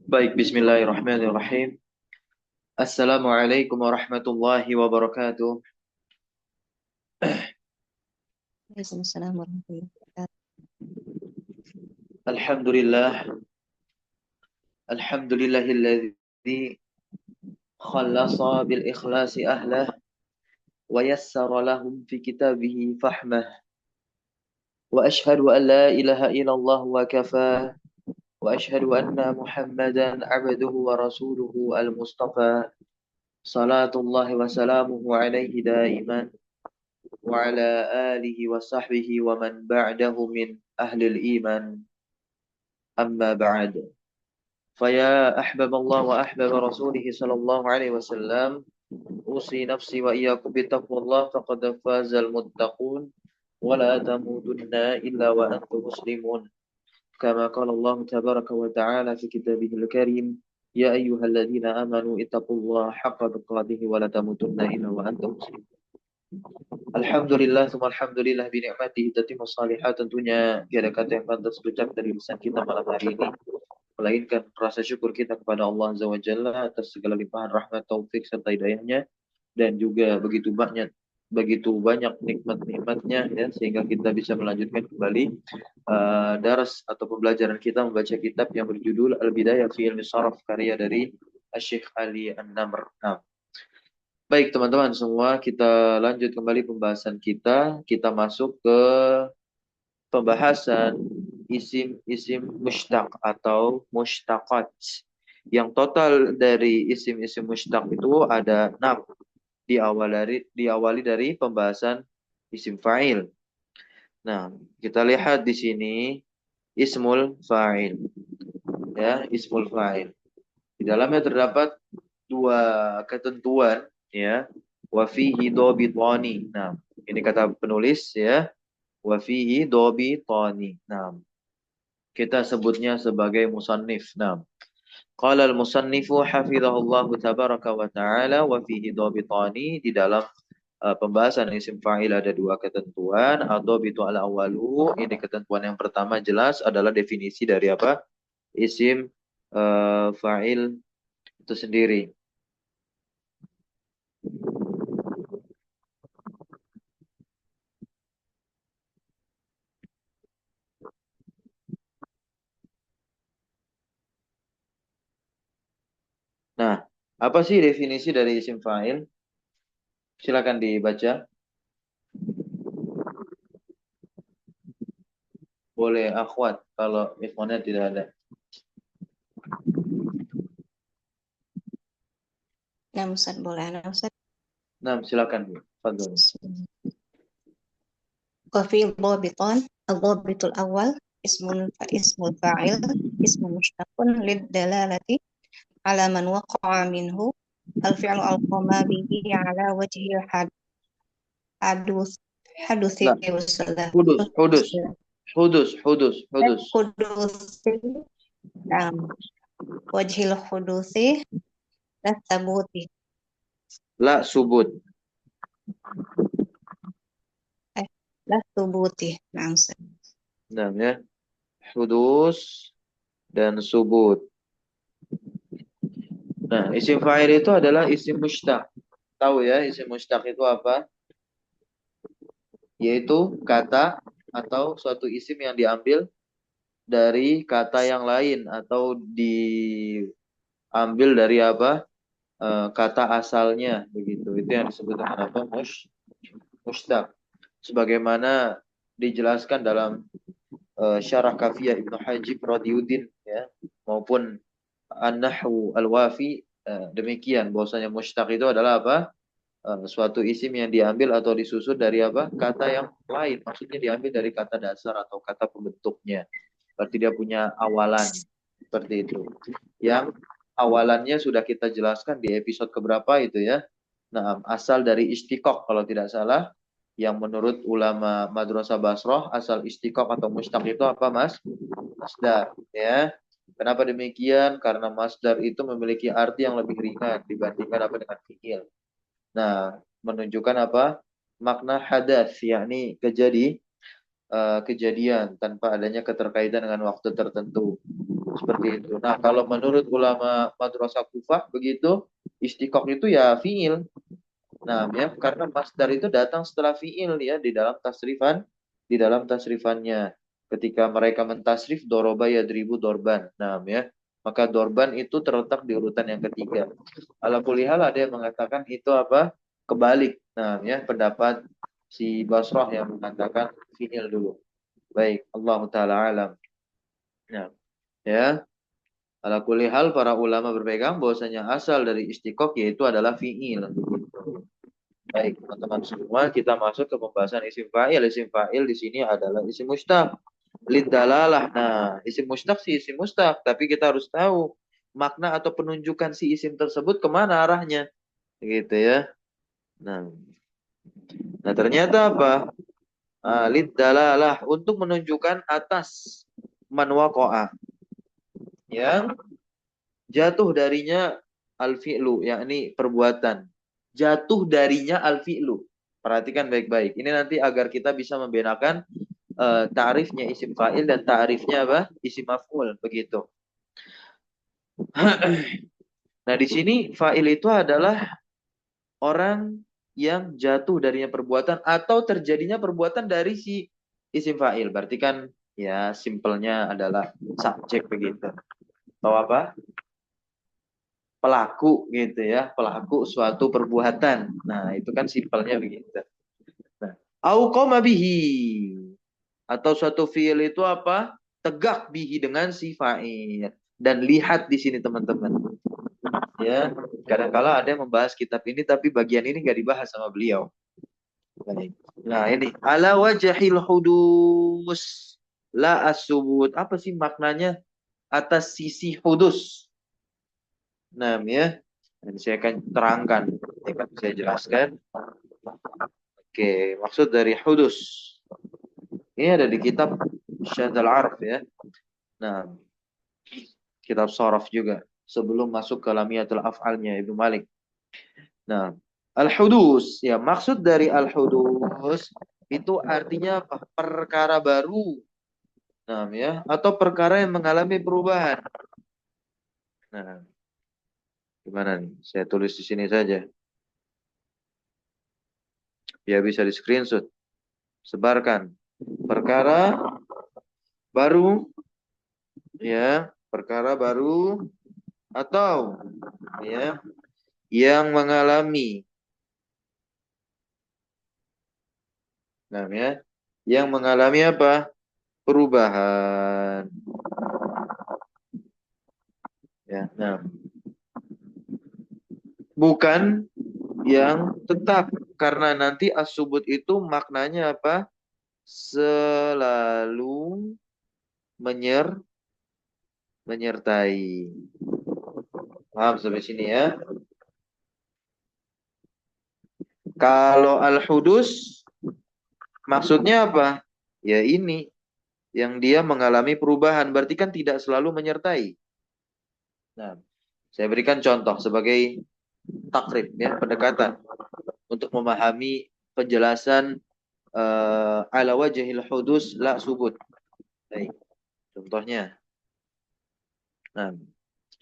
Baik, bismillahirrahmanirrahim. Assalamualaikum warahmatullahi wabarakatuh. Waalaikumsalam warahmatullahi wabarakatuh. Alhamdulillah. Alhamdulillahilladzi khallasa bil ikhlasi ahlah wa yassara lahum fi kitabihi fahmah. Wa ashhadu an la ilaha illallah wa kafah. Wa ashhadu anna Muhammadan abduhu wa rasuluhu al-mustafa. Salatullahi wa salamuhu alaihi daiman. Wa ala alihi wa sahbihi wa man ba'dahu min ahlil iman. أما بعد فيا أحباب الله وأحباب رسوله صلى الله عليه وسلم أوصي نفسي وإياكم بتقوى الله فقد فاز المتقون ولا تموتن إلا وأنتم مسلمون كما قال الله تبارك وتعالى في كتابه الكريم يا أيها الذين آمنوا اتقوا الله حق تقاته ولا تموتن إلا وأنتم مسلمون. Alhamdulillah, alhamdulillah binikmatihi tatimmu shalihat. Tentunya tiada kata yang pantas berucap dari lisan kita malam hari ini melainkan rasa syukur kita kepada Allah Azza wa Jalla atas segala limpahan rahmat, taufik serta hidayahnya, dan juga begitu banyak nikmat-nikmatnya ya, sehingga kita bisa melanjutkan kembali daras atau pembelajaran kita membaca kitab yang berjudul Al-Bidayah fi Ilmi Sharaf karya dari Syekh Ali An-Namr. Nah, baik teman-teman semua, kita lanjut kembali pembahasan kita. Kita masuk ke pembahasan isim-isim mushtaq atau mushtaqat. Yang total dari isim-isim mushtaq itu ada 6. Diawali dari pembahasan isim fa'il. Nah, kita lihat di sini ismul fa'il. Ya, ismul fa'il. Di dalamnya terdapat dua ketentuan ya. Wa fihi dhabitani. Nah, ini kata penulis ya. Wa fihi dhabitani. Nah, kita sebutnya sebagai musannif. Nah, qala al-musannifu hafizahullahu tabaraka wa ta'ala wa fihi dhabitani. Di dalam pembahasan isim fa'il ada dua ketentuan. Ad-dhabitu al-awwalu. Ini ketentuan yang pertama jelas adalah definisi dari apa? Isim fa'il itu sendiri. Nah, apa sih definisi dari isim fa'il? Silakan dibaca. Boleh akhwat kalau ikhwannya tidak ada. Nah, Ustaz, boleh ana Ustaz. Nah, silakan Bu. Fadhol. Wa fi dhabitan, al-dhabitul awal ismul fa'il ismun mushtaqun lid dalalati ala man waqa'a minhu al-fi'lu al-qama bihi ala wajhi haduth haduthi Nah, wasalah hudus, hudus. Hudus, hudus, hudus. huduthi wajhil huduthi la tabuti La subut. la tubuti. Nah, Ustaz. Nah, ya. Hudus dan subut. Nah, isim fa'il itu adalah isim mushtaq. Tahu ya, isim mushtaq itu apa? Yaitu kata atau suatu isim yang diambil dari kata yang lain atau diambil dari apa? Kata asalnya begitu. Itu yang disebut dengan apa? Mushtaq. Sebagaimana dijelaskan dalam syarah kafiyah Ibnu Hajib Radiyuddin ya, maupun An-Nahwu Al-Wafi, demikian bahwasanya mushtaq itu adalah apa? Suatu isim yang diambil atau disusun dari apa? Kata yang lain. Maksudnya diambil dari kata dasar atau kata pembentuknya. Berarti dia punya awalan seperti itu. Yang awalannya sudah kita jelaskan di episode keberapa itu ya. Nah, asal dari istiqaq kalau tidak salah, yang menurut ulama Madrasah Basrah asal istiqaq atau mushtaq itu apa Mas? Masdar ya. Kenapa demikian? Karena masdar itu memiliki arti yang lebih ringan dibandingkan apa dengan fi'il. Nah, menunjukkan apa? Makna hadas, yakni kejadian tanpa adanya keterkaitan dengan waktu tertentu. Seperti itu. Nah, kalau menurut ulama Madrasah Kufah begitu, istiqoq itu ya fiil. Nah, ya karena masdar itu datang setelah fiil ya di dalam tasrifannya. Ketika mereka mentasrif doroba yadribu dorban. Nah, ya maka dorban itu terletak di urutan yang ketiga. Ala kulli hal ada yang mengatakan itu apa? Kebalik. Nah, ya pendapat si Basrah yang mengatakan fiil dulu. Baik, Allah taala alam. Nah, ya. Ala kulli hal para ulama berpegang bahwasanya asal dari istiqoq yaitu adalah fiil. Baik, teman-teman semua, kita masuk ke pembahasan isim fa'il. Isim fa'il di sini adalah isim mustaq. Lidalalah. Nah, isim mustaq sih isim mustaq, tapi kita harus tahu makna atau penunjukan si isim tersebut kemana arahnya, gitu ya. Nah, nah ternyata apa? Lidalalah untuk menunjukkan atas man waqa'a, yang jatuh darinya al-fi'lu, yakni perbuatan. Jatuh darinya al-fi'lu. Perhatikan baik-baik. Ini nanti agar kita bisa membedakan ta'rifnya isim fa'il dan ta'rifnya apa? Isim maf'ul, begitu. Nah, di sini fa'il itu adalah orang yang jatuh darinya perbuatan atau terjadinya perbuatan dari si isim fa'il. Berarti kan ya simpelnya adalah subjek begitu. Tahu apa? Pelaku gitu ya, pelaku suatu perbuatan. Nah, itu kan simpelnya begitu. Nah, au qama bihi, atau suatu fiil itu apa? Tegak bihi dengan si fa'il. Dan lihat di sini teman-teman. Ya, kadang-kala ada yang membahas kitab ini tapi bagian ini nggak dibahas sama beliau. Baik. Nah, ini ala wajahil hudus la asubut. Apa sih maknanya atas sisi hudus? Nah, ya. Dan saya akan terangkan, akan saya jelaskan. Oke, maksud dari hudus. Ini ada di kitab Syadal Arf ya. Nah, kitab Sharaf juga. Sebelum masuk ke Lamiyatul Af'alnya Ibnu Malik. Nah, al-hudus. Ya, maksud dari al-hudus itu artinya apa? Perkara baru. Nah, ya. Atau perkara yang mengalami perubahan. Nah, gimana nih? Saya tulis di sini saja. Biar bisa di screenshot. Sebarkan. Perkara baru, ya. Perkara baru atau ya yang mengalami, nah ya yang mengalami apa, perubahan ya. Nah, bukan yang tetap, karena nanti as-subut itu maknanya apa, selalu menyertai. Paham sampai sini ya? Kalau al-hudus maksudnya apa, ya ini yang dia mengalami perubahan, berarti kan tidak selalu menyertai. Nah, saya berikan contoh sebagai takrib ya, pendekatan untuk memahami penjelasan ala wajhil hudus la subut. Baik, contohnya. Nah,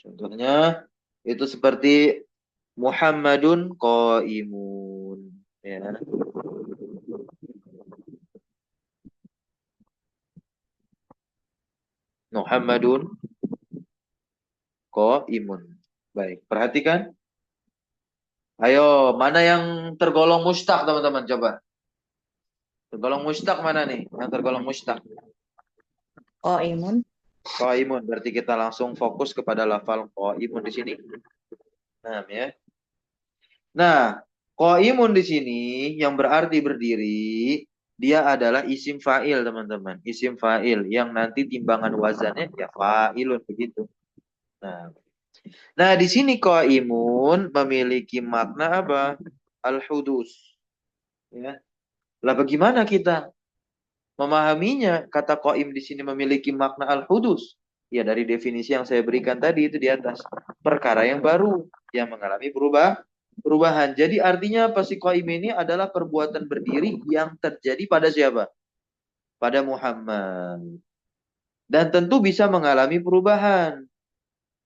contohnya itu seperti Muhammadun qaimun ya. Muhammadun qaimun. Baik, perhatikan. Ayo, mana yang tergolong mustaq teman-teman, coba. Tergolong mustaq mana nih? Yang tergolong mustaq. Qaimun. Qaimun, berarti kita langsung fokus kepada lafal qaimun di sini. Nah, ya. Nah, qaimun di sini yang berarti berdiri, dia adalah isim fa'il, teman-teman. Isim fa'il yang nanti timbangan wazannya ya fa'ilun begitu. Nah, nah di sini qaimun memiliki makna apa? Al-hudus. Ya. Lah bagaimana kita memahaminya? Kata qaim di sini memiliki makna al-hudus. Ya dari definisi yang saya berikan tadi itu di atas. Perkara yang baru yang mengalami perubahan. Jadi artinya apa sih, qaim ini adalah perbuatan berdiri yang terjadi pada siapa? Pada Muhammad. Dan tentu bisa mengalami perubahan.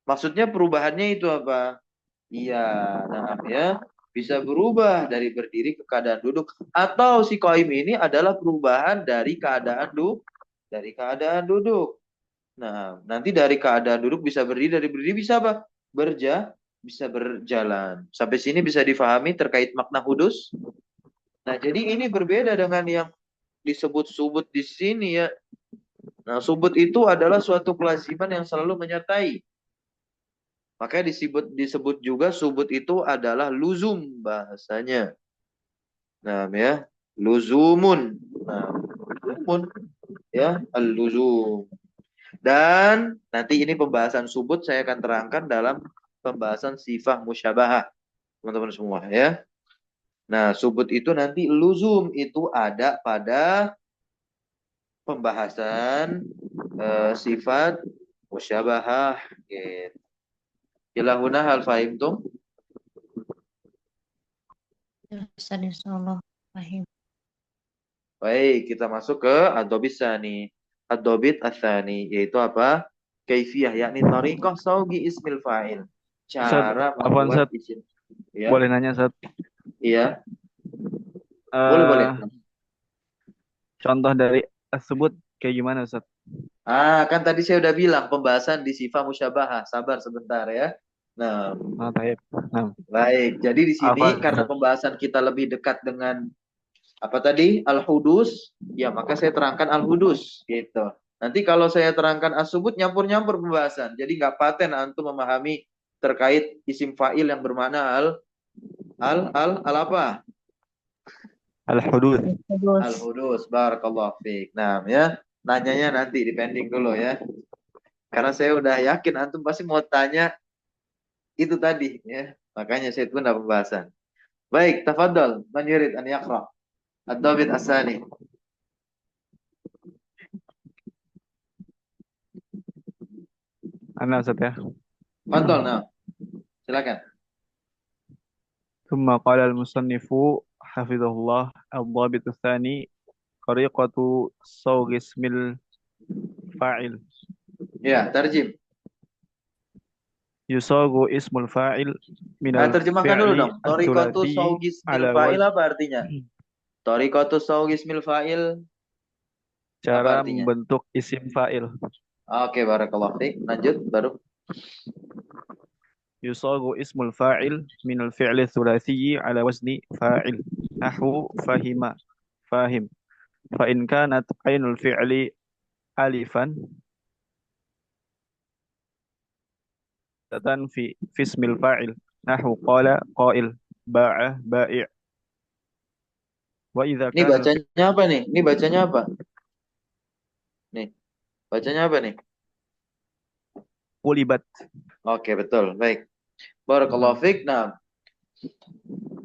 Maksudnya perubahannya itu apa? Iya, nah ya. Bisa berubah dari berdiri ke keadaan duduk. Atau si qaim ini adalah perubahan dari keadaan duduk. Nah, nanti dari keadaan duduk bisa berdiri, dari berdiri bisa apa? Bisa berjalan. Sampai sini bisa difahami terkait makna hudus. Nah, jadi ini berbeda dengan yang disebut subut di sini ya. Nah, subut itu adalah suatu kelaziman yang selalu menyertai. Makanya disebut juga subut itu adalah luzum bahasanya. Nah, ya, luzumun. Nah, luzumun ya, al-luzum. Dan nanti ini pembahasan subut saya akan terangkan dalam pembahasan sifat musyabahah, teman-teman semua ya. Nah, subut itu nanti luzum itu ada pada pembahasan sifat musyabahah gitu. Ilahuna hal fahimtum? Ya, Ustaz, insyaallah. Paham. Baik, kita masuk ke ad-dobit tsani. Ad-dobit ats-tsani yaitu apa? Kaifiyah yakni thariqah saugi ismil fa'il. Ustaz, Cara apaan membuat Ustaz? isim. Ya, Boleh nanya Ustaz? iya. Boleh, boleh. Eh, contoh dari tersebut kayak gimana Ustaz? Kan tadi saya udah bilang pembahasan di sifat musyabahah. Sabar sebentar ya. Nah, Oh, taib. Nah, baik. Jadi di sini apa karena Ustaz? pembahasan kita lebih dekat dengan apa tadi? Al-hudus, ya maka saya terangkan al-hudus gitu. Nanti kalau saya terangkan as-subut nyampur-nyampur pembahasan. Jadi nggak paten antum memahami terkait isim fa'il yang bermakna al apa? Al-hudud. Terus, Al-hudus. Barakallahu fiik. Nah, ya. Nanyanya nanti dipending dulu ya. Karena saya udah yakin antum pasti mau tanya itu tadi ya. Makanya saya tunda pembahasan. Baik, tafadhol. Man yurid an yaqra. Ad-dabit asani. Ana Ustaz ya. Fadhol, nah. Silakan. ثم قال المصنف حفظه الله الضابط الثاني طريقة صوغ اسم الفاعل Ya, tarjim. يصاغ اسم الفاعل من Terjemahkan dulu الفعل dong. Torikotu الثلاثي saugismil على fa'il وزن apa artinya? Torikotu saugismil fa'il apa cara artinya? membentuk isim fa'il. Oke, barakallahu fiik. Lanjut baru. يصاغ اسم الفاعل من الفعل الثلاثي على وزن فاعل نحو فهم فاهم فإن كانت عين الفعل ألفا في اسم الفاعل نحو قال قائل باع بائع وإذا Ini كان الفعل bacanya apa nih? Ini bacanya apa? Nih, bacanya apa nih? قلبت. Oke, betul. Baik. Barakallahu Nah, fiik. Nah,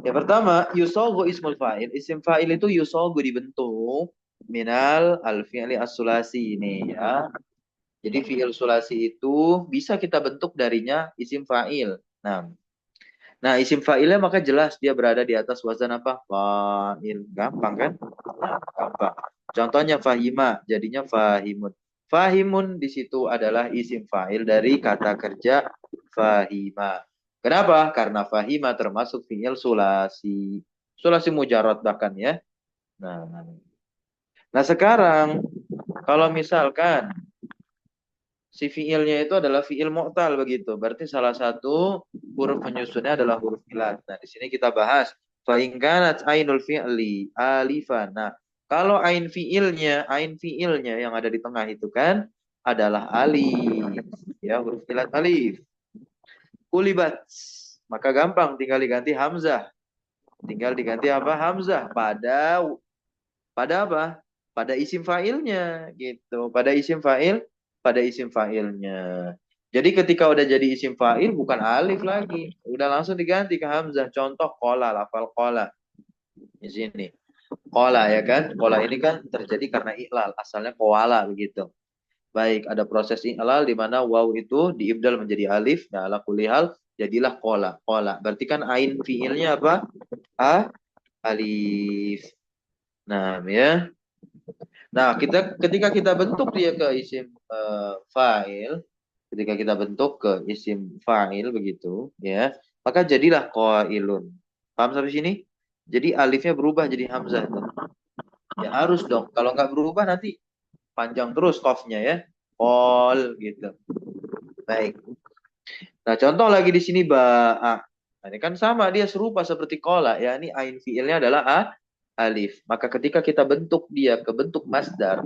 yang pertama, yusogu ismul fa'il. Isim fa'il itu yusogu dibentuk minal al-fi'li as-sulasi ini ya. Jadi fi'il sulasi itu bisa kita bentuk darinya isim fa'il. Nah, isim fa'ilnya maka jelas dia berada di atas wazan apa? Fa'il. Gampang kan? Nah, gampang. Contohnya fahima, jadinya fahimun. Fahimun di situ adalah isim fa'il dari kata kerja fahima. Kenapa? Karena fahima termasuk fi'il sulasi. Sulasi mujarad bahkan ya. Nah, nah sekarang kalau misalkan si fiilnya itu adalah fiil mu'tal begitu. Berarti salah satu huruf penyusunnya adalah huruf ilat. Nah, di sini kita bahas fa in kanat ainul fi'li alifan. Nah, kalau ain fiilnya yang ada di tengah itu kan adalah alif. Ya, huruf ilat alif. Kulibat. Maka gampang tinggal diganti hamzah. Tinggal diganti apa? Hamzah pada apa? Pada isim fa'ilnya gitu. Pada isim fa'ilnya. Jadi ketika udah jadi isim fa'il bukan alif lagi, udah langsung diganti ke hamzah. Contoh kola, lafal kola di sini. Kola ya kan? Kola ini kan terjadi karena iklal, asalnya koala begitu. Baik, ada proses iklal di mana waw itu diibdal menjadi alif. Nah, ala kulli hal jadilah kola. Kola. Berarti kan ain fiilnya apa? A alif. Nah, ya. Nah, ketika kita bentuk dia ke isim fa'il, ketika kita bentuk ke isim fa'il begitu, ya, maka jadilah qailun. Paham sampai sini? Jadi alifnya berubah jadi hamzah tuh. Ya harus dong. Kalau nggak berubah nanti panjang terus qafnya ya. Qol gitu. Baik. Nah, contoh lagi di sini ba'a. Nah, ini kan sama dia serupa seperti kola ya. Ini ain fiilnya adalah alif. Maka ketika kita bentuk dia ke bentuk masdar,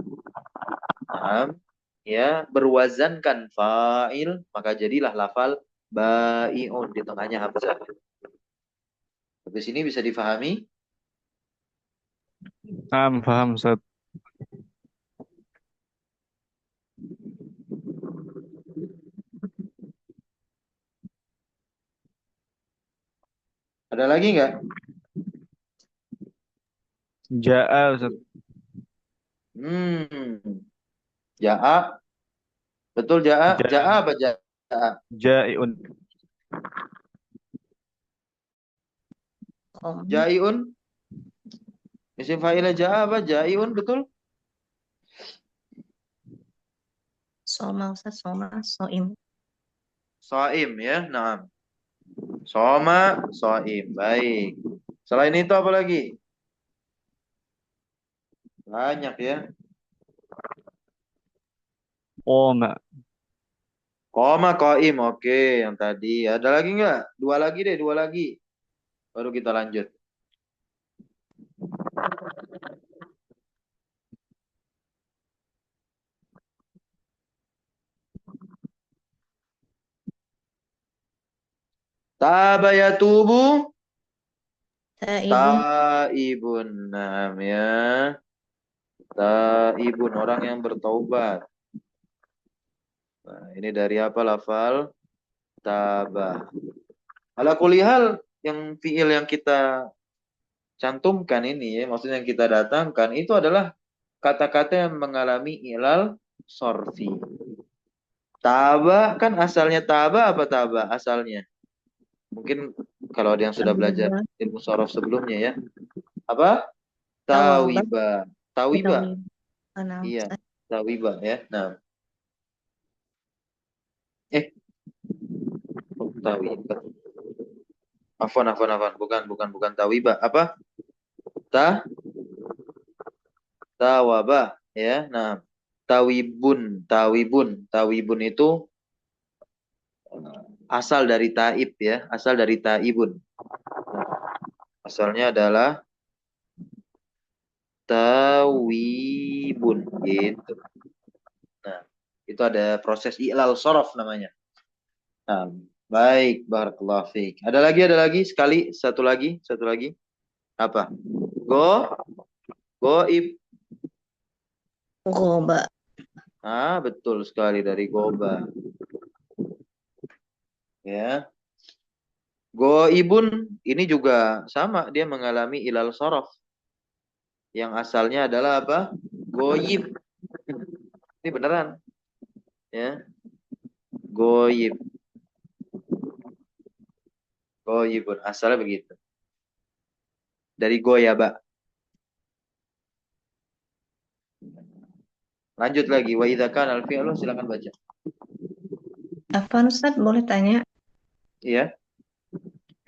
paham? Ya, berwazankan fa'il, maka jadilah lafal ba'iun di tengahnya hamzah. Sampai sini bisa difahami? Paham Ustaz. Ada lagi nggak? Ja'a Ustaz. Hmm, ja'a, betul ja'a, ja'a Ja- apa ja'a? Ja'iun. Om. Ja'iun, isim fa'ilnya ja'a apa? Ja'iun, betul? Soma Ustaz, soma, soim. So'im ya, nah. Soma, so'im, baik. Selain itu apa lagi? Banyak ya. Qoma. Koma, koim, oke. Yang tadi, ada lagi nggak? Dua lagi deh, dua lagi. Baru kita lanjut. Taba yatubu, Taibun. taibun. Nah, ya. Taibun, orang yang bertaubat. Nah, ini dari apa lafal? Taba. Ala kulihal, yang fiil yang kita cantumkan ini ya, maksudnya yang kita datangkan, itu adalah kata-kata yang mengalami ilal sorfi. Taba, kan asalnya taba apa taba? Asalnya. Mungkin kalau ada yang sudah belajar Tawiba. ilmu sorof sebelumnya ya. Apa? Tawabah. Tawiba. Tawiba. Tawiba. Nah, Iya, Ustaz. tawiba ya. Nah, tawiba. Afwan. Bukan tawiba. Apa? Ta, tawaba ya. Nah, tawibun itu asal dari taib ya, asal dari taibun. Asalnya adalah tawibun gitu. Nah, itu ada proses i'lal sorof namanya. Nah, baik, barakallahu fiik. Ada lagi sekali, satu lagi. Apa? Go, goib. Goba. Ah, betul sekali dari goba. Ya. Goibun ini juga sama, dia mengalami ilal sorof. Yang asalnya adalah apa? Goib. Ini beneran. Ya, goib. Goibun. Asalnya begitu. Dari goyaba. Lanjut lagi. Wa idza kana al-fi'lu, silakan baca. Apa Ustaz, boleh tanya? Iya.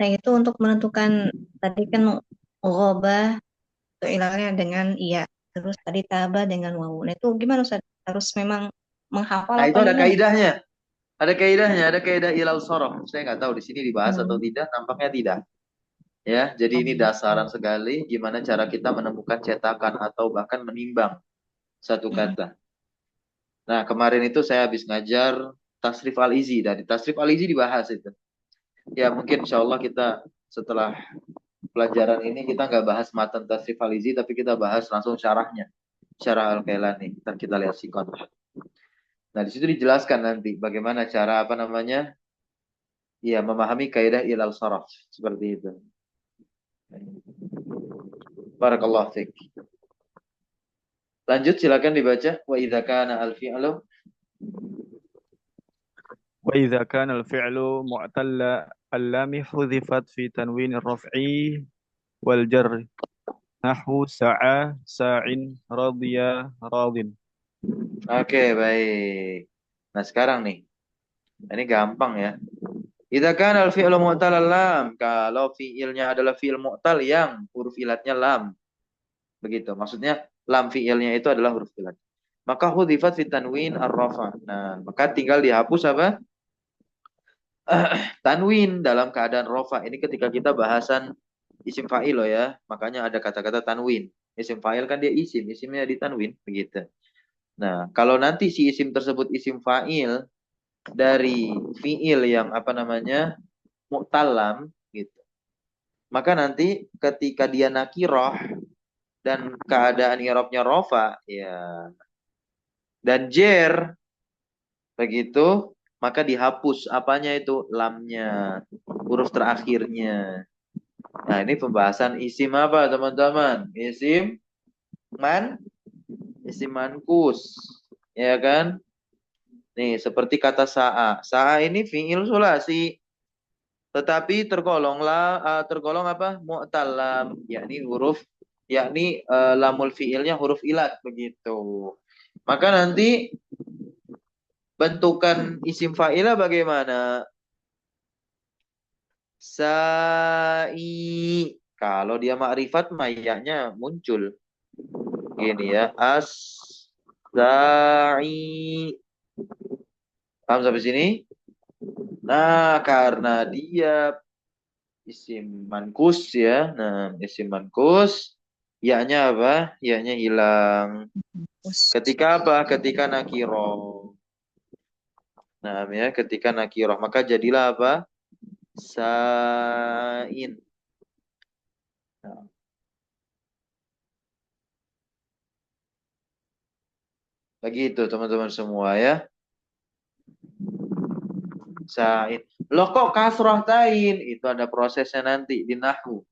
Nah, itu untuk menentukan tadi kan goba itu ilalnya dengan iya. Terus tadi taba dengan wawu. Nah, itu gimana Ustaz? Harus memang menghafal Nah, apa itu ada gimana? kaidahnya. Ada kaidah ilal sorof. Saya nggak tahu di sini dibahas atau Hmm. tidak. Nampaknya tidak. Ya, jadi ini dasaran sekali gimana cara kita menemukan cetakan atau bahkan menimbang satu Hmm. kata. Nah, kemarin itu saya habis ngajar tasrif al-izi. Dari tasrif al-izi dibahas itu. Ya, mungkin insya Allah kita setelah pelajaran ini kita nggak bahas matan tasrif al-izi, tapi kita bahas langsung syarahnya. Syarah al-Kailani. Ntar kita lihat sikon. Nah, di situ dijelaskan nanti bagaimana cara apa namanya? Ya, memahami kaidah ilal saraf seperti itu. Barakallahu fiik. Lanjut silakan dibaca wa idza kana al-fi'lu. وإذا كان الفعل معتل اللام حذفت في تنوين الرفع والجر Nahwu sa'a, sa'in, radiya, radin. Oke, baik. Nah, sekarang nih. Ini gampang ya. Idza kana al-fi'lu mu'tal lam, kalau fi'ilnya adalah fi'il mu'tal yang huruf ilatnya lam. Begitu. Maksudnya lam fi'ilnya itu adalah huruf ilat. Maka hudhifat fit tanwin ar-rafa. Nah, maka tinggal dihapus apa? Tanwin dalam keadaan rofa. Ini ketika kita bahasan isim fa'il loh ya. Makanya ada kata-kata tanwin. Isim fa'il kan dia isim, isimnya ditanwin begitu. Nah, kalau nanti si isim tersebut isim fa'il dari fi'il yang apa namanya? Mu'talam gitu. Maka nanti ketika dia nakiroh dan keadaan i'rabnya rofa ya dan jer begitu, maka dihapus apanya itu lamnya, huruf terakhirnya. Nah, ini pembahasan isim apa, teman-teman? Man, isim mankus. Ya kan? Nih, seperti kata sa'a. Sa'a ini fi'il sulasi, tetapi tergolong apa? Mu'talam, yakni lamul fi'ilnya huruf ilat begitu. Maka nanti bentukan isim fa'ilah bagaimana? Sa'i. Kalau dia ma'rifat, mayaknya muncul. Gini ya. As-sa'i. Paham sampai sini? Nah, karena dia isim mankus ya. Nah, isim mankus. Yaknya apa? Yaknya hilang. Ketika apa? Ketika nakiro. Nah, ya, ketika nakiroh. Maka jadilah apa? Sa'in. Nah, begitu teman-teman semua ya. Sa'in. Loh kok kasroh tain? Itu ada prosesnya nanti di nahwu.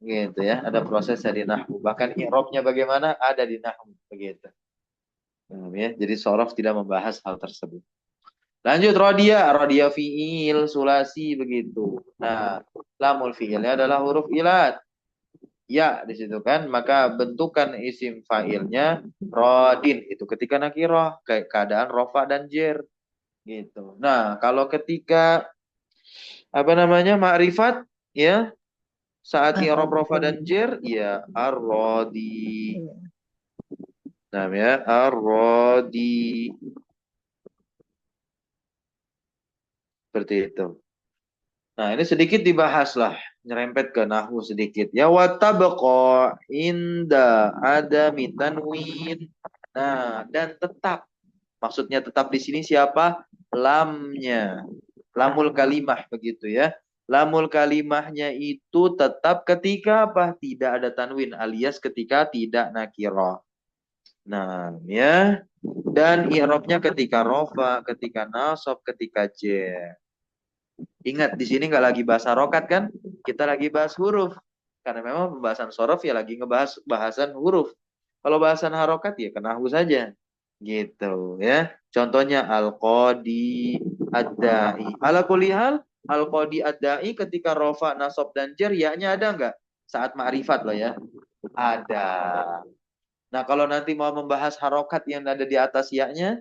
Gitu ya. Ada prosesnya di nahwu. Bahkan i'rabnya bagaimana? Ada di nahwu. Begitu. Nah, ya. Jadi sorof tidak membahas hal tersebut. Lanjut rodia. Rodia fi'il, sulasi. Begitu. Nah, lamul fi'ilnya adalah huruf ilat. Ya, di situ kan. Maka bentukan isim fa'ilnya rodin. Itu ketika nakiroh. Kayak keadaan rofa dan jer. Gitu. Nah, kalau ketika apa namanya ma'rifat ya saat i'rab rafa dan jer ya ar-radi. Nah, ya ar-radi seperti itu. Nah, ini sedikit dibahas lah, nyerempet ke nahwu sedikit. Ya wa tabqa inda adami tanwin. Nah, dan tetap maksudnya tetap di sini siapa? Lamnya. Lamul kalimah begitu ya. Lamul kalimahnya itu tetap ketika apa? Tidak ada tanwin alias ketika tidak nakirah. Nah, ya. Dan i'rabnya ketika rofa, ketika nasab, ketika jer. Ingat di sini nggak lagi bahas harokat kan? Kita lagi bahas huruf. Karena memang pembahasan sorof ya lagi ngebahas bahasan huruf. Kalau bahasan harokat ya kenahu saja. Gitu ya. Contohnya al-qadi ad-da'i. Ala kulli hal al-qadi ad-da'i ketika rofa, nasab dan jer ya-nya ada nggak? Saat ma'rifat loh ya. Ada. Nah, kalau nanti mau membahas harokat yang ada di atas ya-nya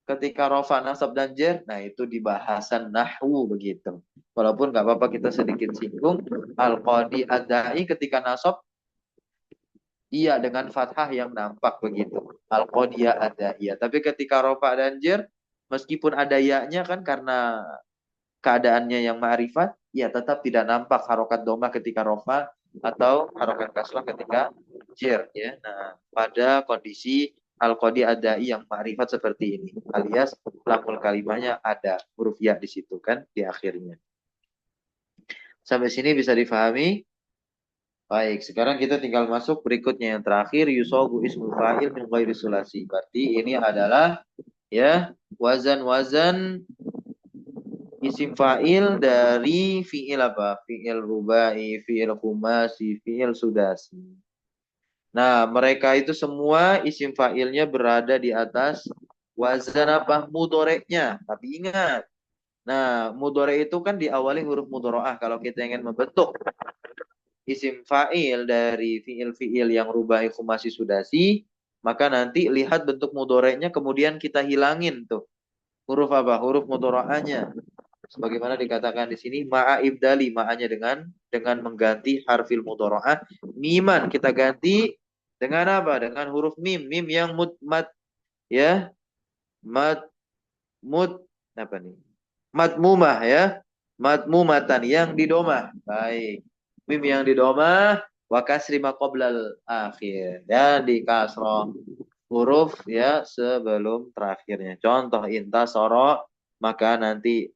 ketika rofa, nasab dan jer, nah itu di bahasan nahwu begitu. Walaupun nggak apa-apa kita sedikit singgung. Al-qadi ad-da'i ketika nasab iya dengan fathah yang nampak begitu. Al-qadiyah ada iya. Tapi ketika rofa dan jer, meskipun ada ya-nya kan karena keadaannya yang ma'rifat, ya tetap tidak nampak harokat doma ketika rofa atau harokat kasrah ketika jer ya. Nah, pada kondisi al-qadi adai yang ma'rifat seperti ini, alias lamul kalimahnya ada huruf ya di situ kan di akhirnya. Sampai sini bisa difahami? Baik, sekarang kita tinggal masuk berikutnya yang terakhir yusogu ismul fa'il min ghairi sulasi. Berarti ini adalah ya wazan-wazan isim fa'il dari fi'il apa? Fi'il rubai, fi'il khumasi, fi'il sudasi. Nah, mereka itu semua isim fa'ilnya berada di atas wazan apa? Mudoreknya. Tapi ingat, nah mudorek itu kan diawali huruf mudoro'ah kalau kita ingin membentuk isim fa'il dari fiil-fiil yang rubai khumasi sudasi, maka nanti lihat bentuk mudhoreknya kemudian kita hilangin tuh. Huruf apa? Huruf mudhora'anya. Sebagaimana dikatakan di sini ma'a ibdali, ma'anya dengan mengganti harfil mudhora'ah. Miman kita ganti dengan apa? Dengan huruf mim, mim yang mut ya. Mat mut apa nih? Matmumah ya. Matmumatan yang didomah. Baik. Mim yang didomah wa kasri ma qoblal akhir. Dan di kasroh huruf ya sebelum terakhirnya. Contoh intasara, maka nanti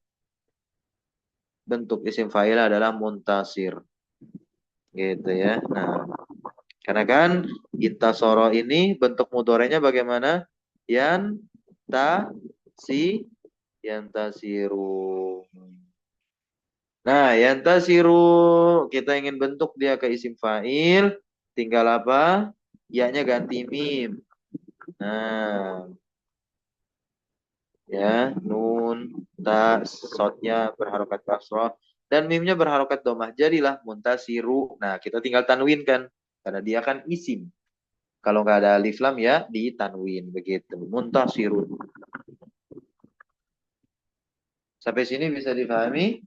bentuk isim fa'il adalah muntasir. Gitu ya. Nah, karena kan intasara ini bentuk mudhorenya bagaimana? Yan ta si yantasiru. Nah, yantasiru kita ingin bentuk dia ke isim fa'il, tinggal apa? Ya-nya ganti mim. Nah, ya, nun, ta, sodnya berharokat kasroh, dan mimnya berharokat domah. Jadilah muntasiru. Nah, kita tinggal tanwin kan, karena dia kan isim. Kalau nggak ada alif lam ya ditanwin begitu. Muntasiru. Sampai sini bisa dipahami?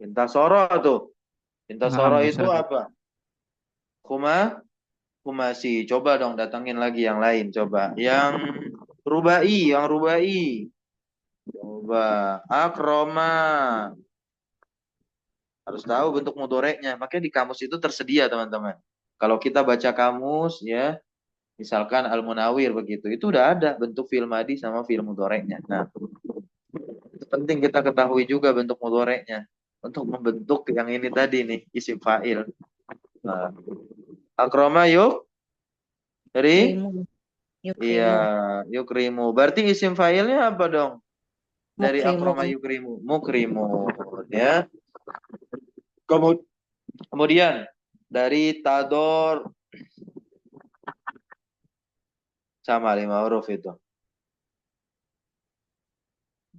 Intasoro tuh. Paham, Intasoro itu Ustaz. apa? Kumasi. Coba dong datangin lagi yang lain. Coba. Yang rubai. Coba. Akroma. Harus tahu bentuk mudhoreknya. Makanya di kamus itu tersedia, teman-teman. Kalau kita baca kamus, ya, misalkan Al-Munawir begitu, itu udah ada bentuk fi'il madi sama fi'il mudhoreknya. Nah, itu penting kita ketahui juga bentuk mudhoreknya untuk membentuk yang ini tadi nih, isim fa'il. Nah, akroma yuk, dari Yukrimu. iya, Yukrimu. yukrimu. Berarti isim fa'ilnya apa dong? Dari akroma Mukrimun. yukrimu, mukrimu, ya. Kemudian dari tador sama 5 huruf itu.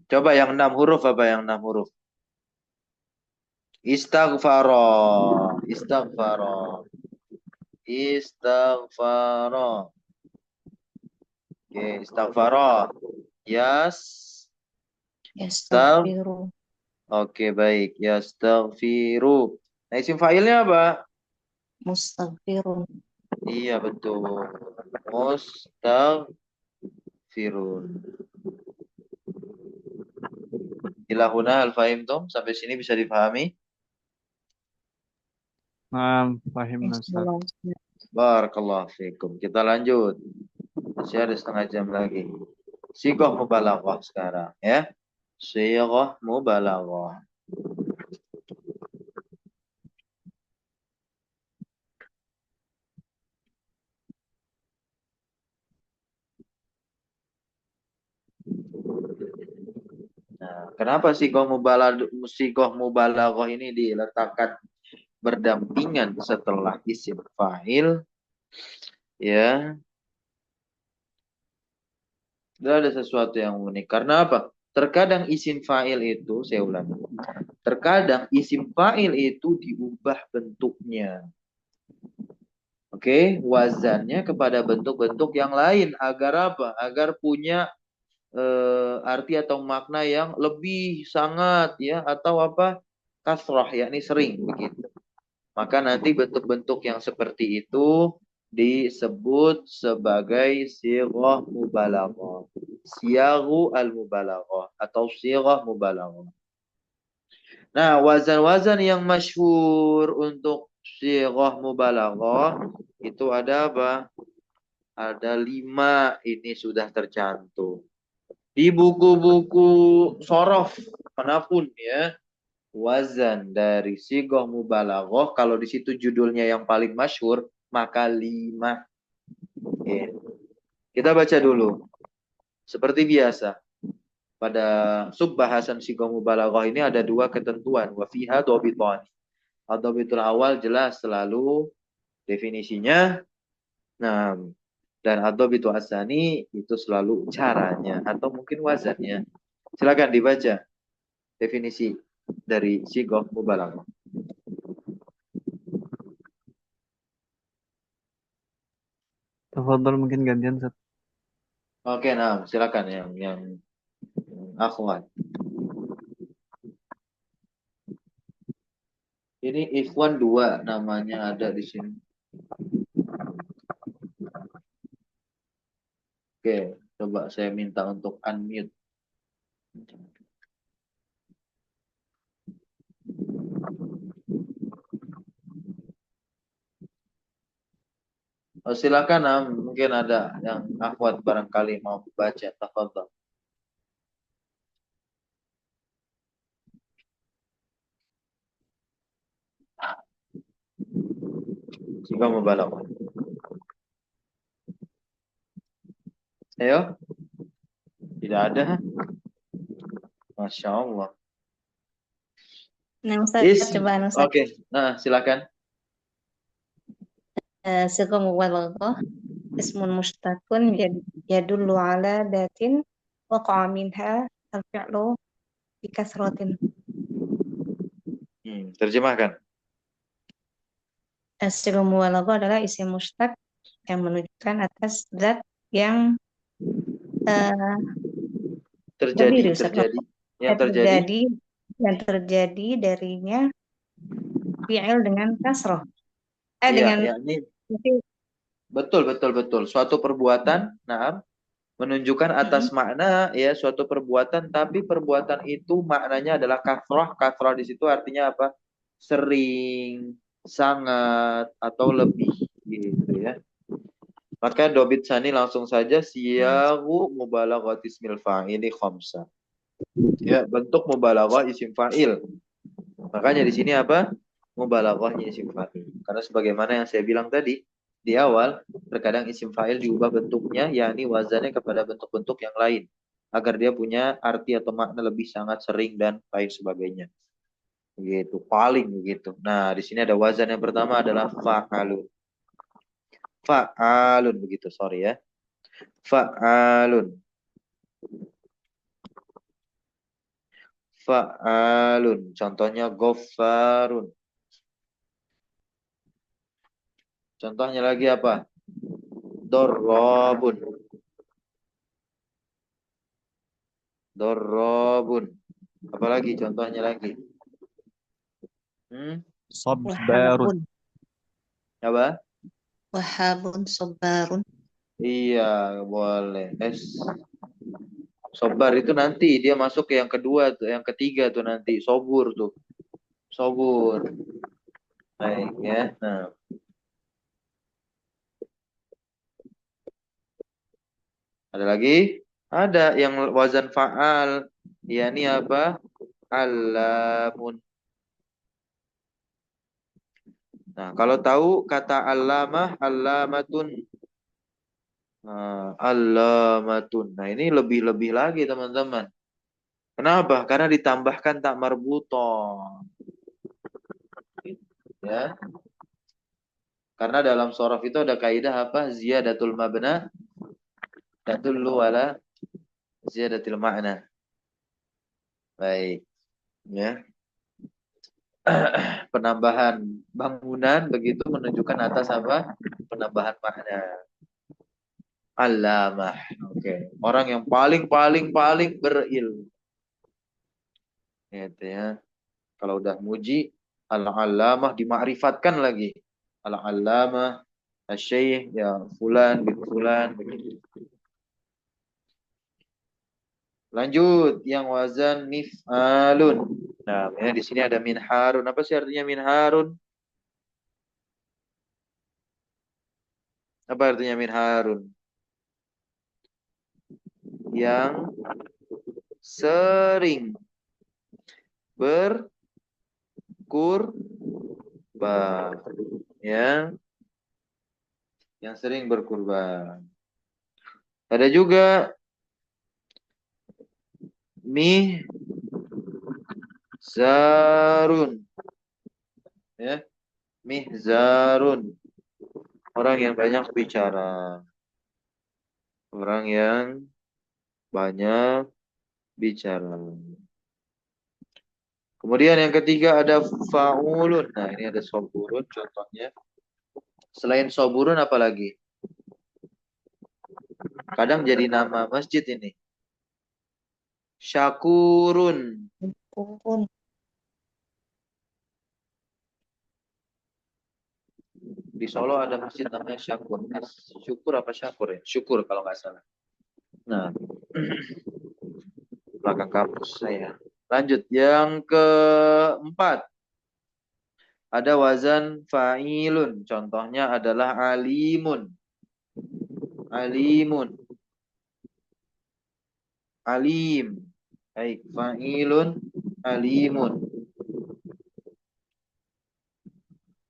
Coba yang 6 huruf apa yang 6 huruf? Istaghfaro, istaghfaro, istaghfaro. Oke, istaghfaro. Yas, stag. Yastaghfiru. Oke, baik. Yastaghfiru. Nah, isim fa'ilnya apa? Mustaghfirun. Iya, betul. Mustaghfirun. Ilahuna al-fahimtum. Sampai sini bisa dipahami? Paham, paham, Ustaz. Bismillah. Barakallahu fikum. Kita lanjut. Masih ada setengah jam lagi. Sigoh mubalaghah sekarang ya. Sigoh mubalaghah. Nah, kenapa sigoh mubalaghah ini diletakkan berdampingan setelah isim fa'il? Ya, itu ada sesuatu yang unik. Karena apa? Terkadang isim fa'il itu, saya ulangi. Terkadang isim fa'il itu diubah bentuknya. Oke, wazannya kepada bentuk-bentuk yang lain agar apa? Agar punya arti atau makna yang lebih sangat ya atau apa? Kasrah yakni sering begitu. Maka nanti bentuk-bentuk yang seperti itu disebut sebagai sighah mubalaghah. Siyaghu al-mubalaghah atau sighah mubalaghah. Nah, wazan-wazan yang masyhur untuk sighah mubalaghah itu ada apa? Ada 5 ini sudah tercantum. Di buku-buku sorof manapun ya, wazan dari sighah mubalaghah kalau di situ judulnya yang paling masyhur maka 5. Ya. Kita baca dulu. Seperti biasa pada subbahasan sighah mubalaghah ini ada 2 ketentuan. Wa fiha dhabitan. Adzabitul awal jelas selalu definisinya. Nah, dan adzabitu asani itu selalu caranya atau mungkin wazannya. Silakan dibaca definisi. dari sigoh mubalaghah. Tafadhol mungkin gantian Ustaz. Oke, nah silakan yang akhwat. Ini ikhwan 2 namanya ada di sini. Oke, coba saya minta untuk unmute. Oh, silakan, mungkin ada yang akhwat barangkali mau baca. Tafadhol. Jika mubalaghah. Ayo, tidak ada. Masya Allah. Nah, Ustaz, Is, cobaan Ustaz. oke. Nah, silakan. Sigha mubalaghah ismun mushtaqun yadullu ala datin waqa'a minha al-fi'lu bi kasratin. Terjemahkan. Sigha mubalaghah adalah isim mushtaq yang menunjukkan atas zat yang eh, Terjadi, berdiri, Ustaz. terjadi. Yang yang terjadi. terjadi yang terjadi darinya fi'il dengan kasroh. Iya, Dengan yakni berarti, betul, betul, betul. Suatu perbuatan, nah, menunjukkan atas makna ya suatu perbuatan, tapi perbuatan itu maknanya adalah kafroh. Kafroh di situ artinya apa? Sering, sangat, atau lebih gitu ya. Maka dobit sani langsung saja siyahu mubalaghah ismil fa'ili khamsa. Ya, bentuk mubalaghah isim fa'il. Makanya di sini apa? Mubalaghahnya isim fa'il. Karena sebagaimana yang saya bilang tadi di awal, terkadang isim fa'il diubah bentuknya, yakni wazannya kepada bentuk-bentuk yang lain, agar dia punya arti atau makna lebih sangat sering dan lain sebagainya. Begitu, paling begitu. Nah, di sini ada wazan yang pertama adalah fa'alun. Fa'alun begitu, sorry ya. Fa'alun. Fa'alun. Contohnya goffarun. Contohnya lagi apa? Dorrobun. Dorrobun. Apalagi contohnya lagi? Sabbarun. wahabun, Apa? wahabun, sobarun. Iya, boleh. Sobar itu nanti dia masuk ke yang kedua tuh, yang ketiga tuh nanti sobur tuh. Sobur. Baik ya. Nah, ada lagi? Ada yang wazan fa'al. Ya ini apa? Allamun. Nah, kalau tahu kata allamah, allamatun. Nah, allamatun. Nah, ini lebih-lebih lagi teman-teman. Kenapa? Karena ditambahkan tak marbutoh. Ya. Karena dalam sorof itu ada kaidah apa? Ziyadatul mabna tadullu ala ziyadatil ma'na. Baik, ya. Penambahan bangunan begitu menunjukkan atas apa? Penambahan makna. Alamah. Oke. Orang yang paling berilmu. Gitu ya. Kalau udah muji al-alamah dimakrifatkan lagi. Al-alamah asy-syekh ya fulan bin fulan begitu. Lanjut yang wazan mif'alun. Nah, ya, di sini ada minharun. Apa sih artinya minharun? Apa artinya minharun? Yang sering berkurban. Ya, yang sering berkurban. Ada juga mihzarun. Ya, mihzarun. Orang yang banyak bicara. Orang yang banyak bicara. Kemudian yang ketiga ada faulun. Nah, ini ada soburun contohnya. Selain soburun apa lagi? Kadang jadi nama masjid ini. Syakurun. Syukurun. Di Solo ada masjid namanya Syakur. Syukur apa Syakur ya? Syukur kalau nggak salah. Nah, belakang kampus saya. Lanjut, yang keempat. Ada wazan fa'ilun. Contohnya adalah alimun. Alimun. Alim. Baik, fa'ilun, alimun.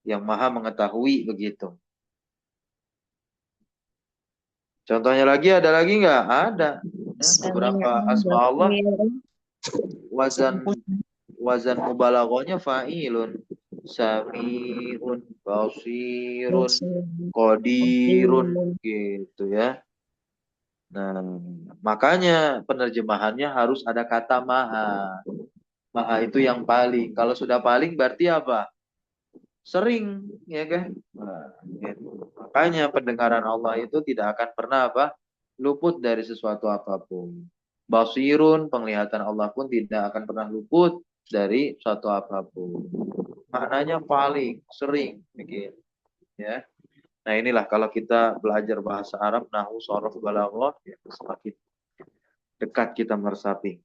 Yang maha mengetahui begitu. Contohnya lagi ada lagi nggak? Ada. Ya, beberapa Sami'un asma Allah basirun. wazan wazan mubalaghahnya fa'ilun. Sami'un, basirun, Basirun. qadirun Alimun. gitu ya. Nah, makanya penerjemahannya harus ada kata maha. Maha itu yang paling. Kalau sudah paling berarti apa? Sering, ya kan? Nah, gitu. Makanya pendengaran Allah itu tidak akan pernah apa? Luput dari sesuatu apapun. Basirun, penglihatan Allah pun tidak akan pernah luput dari suatu apapun. Maknanya paling sering, begitu, ya. Nah, inilah kalau kita belajar bahasa Arab, nahwu, shorof, balaghah, ya, semakin dekat kita meresapi.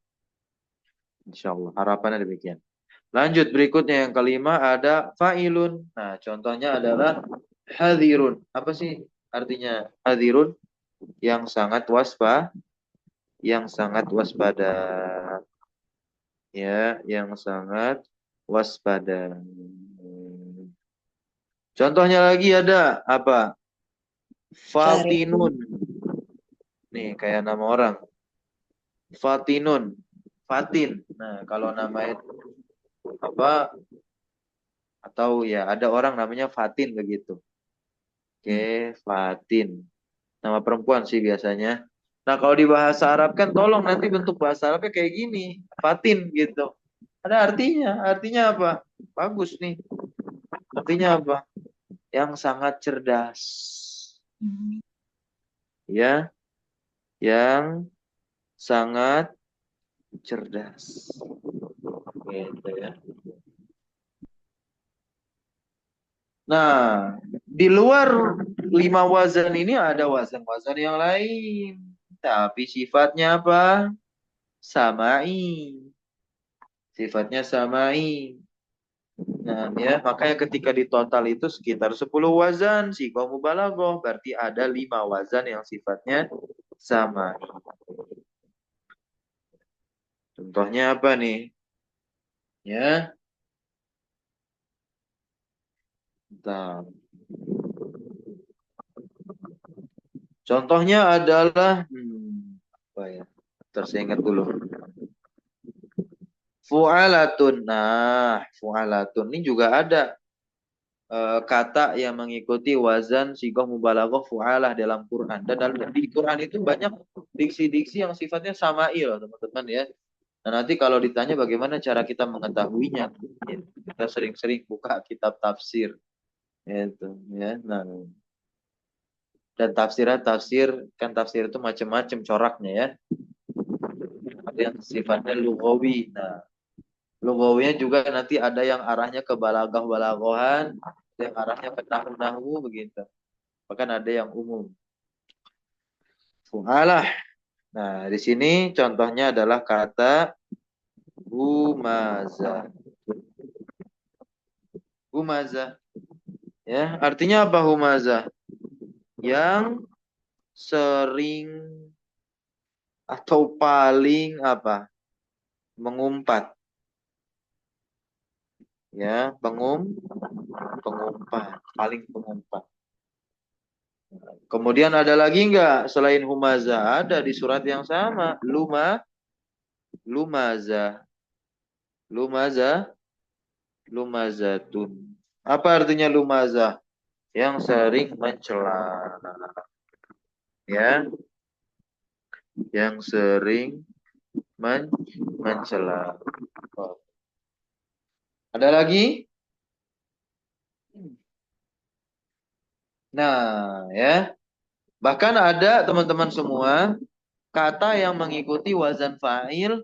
Insyaallah, harapannya demikian. Lanjut berikutnya yang kelima ada fa'ilun. Nah, contohnya adalah hadirun. Apa sih artinya hadirun? Yang sangat waspada. Ya, yang sangat waspada. Contohnya lagi ada apa? Farihun. Fatinun. Nih, kayak nama orang. Fatinun. Fatin. Nah, kalau nama itu apa? Atau ya ada orang namanya Fatin begitu. Oke, Fatin. Nama perempuan sih biasanya. Nah, kalau di bahasa Arab kan tolong nanti bentuk bahasa Arabnya kayak gini. Fatin gitu. Ada artinya. Artinya apa? Bagus nih. Artinya apa? Yang sangat cerdas. Ya, yang sangat cerdas. Gitu ya. Nah, di luar 5 wazan ini ada wazan-wazan yang lain. Tapi sifatnya apa? Samai. Sifatnya samai. Nah, ya, makanya ketika di total itu sekitar 10 wazan siqah mubalaghah, berarti ada 5 wazan yang sifatnya sama. Contohnya apa nih? Ya, bentar. Contohnya adalah apa ya? Terus dulu. Fu'alatun. Nah, fu'alatun ini juga ada kata yang mengikuti wazan sigoh mubalaghah fu'alah dalam Quran. Dan di Quran itu banyak diksi-diksi yang sifatnya sama'i loh teman-teman ya. Nah, nanti kalau ditanya bagaimana cara kita mengetahuinya, ya, kita sering-sering buka kitab tafsir, itu ya. Nah, dan tafsir kan tafsir itu macam-macam coraknya ya. Ada yang sifatnya lughawi. Nah, lughawinya juga nanti ada yang arahnya ke balaghah-balaghahan, ada yang arahnya ke nahwu begitu. Bahkan ada yang umum. Fu'alah. Nah, di sini contohnya adalah kata humaza. Humaza. Ya, artinya apa humaza? Yang sering atau paling apa? Mengumpat. Ya, pengumpat, paling pengumpat. Kemudian ada lagi enggak selain humaza? Ada di surat yang sama. Lumaza. Lumaza. Lumazatun. Apa artinya lumaza? Yang sering mencela. Ya, yang sering mencela. Ada lagi? Nah, ya. Bahkan ada teman-teman semua kata yang mengikuti wazan fa'il